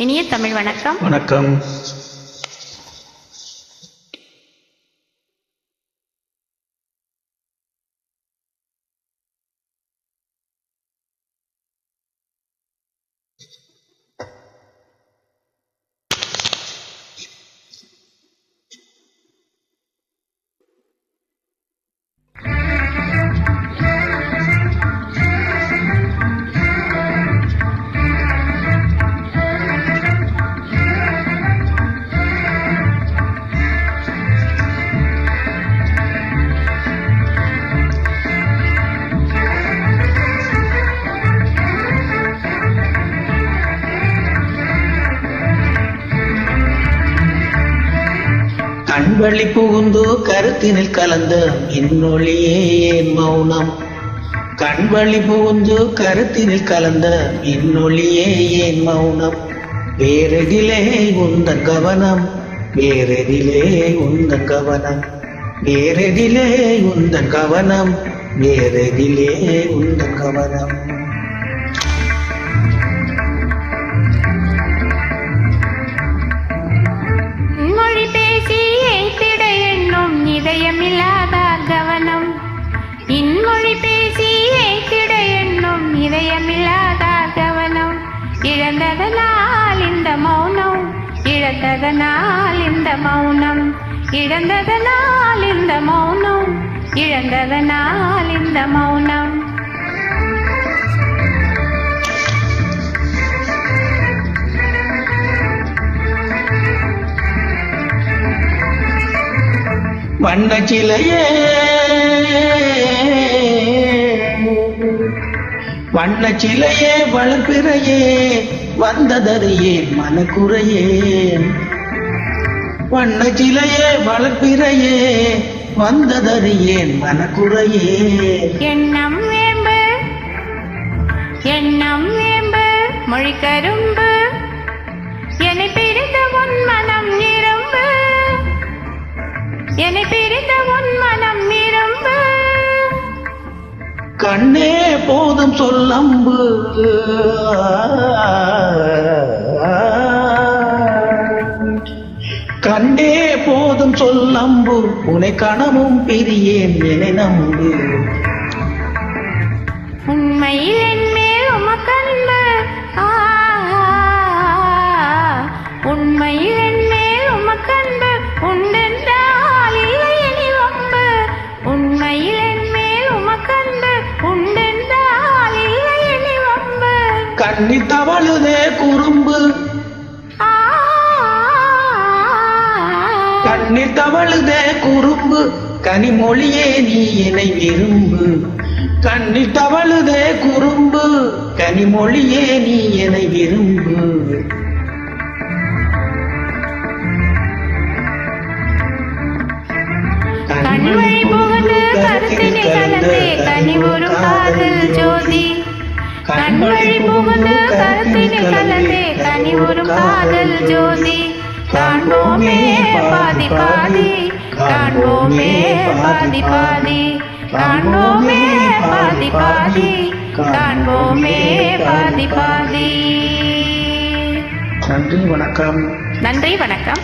இனிய தமிழ் வணக்கம். வணக்கம். கண்வழி புகுந்து கருத்தினில் கலந்த இன்னொழியே ஏன் மௌனம்? கண்வழி புகுந்து கருத்தினில் கலந்த இன்னொழியே ஏன் மௌனம்? வேறெதிலே உந்தன் கவனம், வேறெதிலே உந்தன் கவனம், வேறெதிலே உந்தன் கவனம், வேறெதிலே உந்தன் கவனம். இழந்ததனால் இந்த மௌனம், இழந்ததனால் இந்த மௌனம், இழந்ததனால் இந்த மௌனம், இழந்ததனால் இந்த மௌனம். வண்ணச்சிலையே வண்ணச்சிலையே வளர்ப்பிறையே வந்ததறியே மனக்குறையே. வண்ணச்சிலையே வளர்ப்பிறையே வந்ததறியேன் மனக்குறையே. எண்ணம் வேம்பு எண்ணம் வேம்பு மொழி கரும்பு என்னை பிரிந்த உன் மனம் நிரம்பு, என்னை பிரிந்த உன் மனம் நிரம்பு. கண்ணே போதும் சொல்லம்பு, கண்ணே போதும் சொல்லம்பு, உனை கணமும் பிரியேன் என நம்பு. உண்மையில் என்மேல் உமக்கன்பு, உண்மையில் என்மேல் உமக்கன்பு உண்டென்றால் இல்லை இனி வம்பு. உண்மையில் என்மேல் உமக்கன்பு உண்டென்றால் இல்லை இனி வம்பு. கண்ணி தவழுதே குறும்பு, கண்ணி தவழுதே குறும்பு, கனிமொழியே நீ என்னை விரும்பு. கண்ணி தவழுதே குறும்பு, கனிமொழியே நீ என்னை விரும்பு. கண்வழி புகுந்து கருத்தினை கலந்தே கனிவுறும் காதல் ஜோதி. கண்வழி புகுந்து கருத்தினை கலந்தே கனிவுறும் காதல் ஜோதி. காண்போமே பாதி பாதி, காண்போமே பாதி பாதி, காண்போமே பாதி பாதி, காண்போமே பாதி பாதி. நன்றி, வணக்கம். நன்றி, வணக்கம்.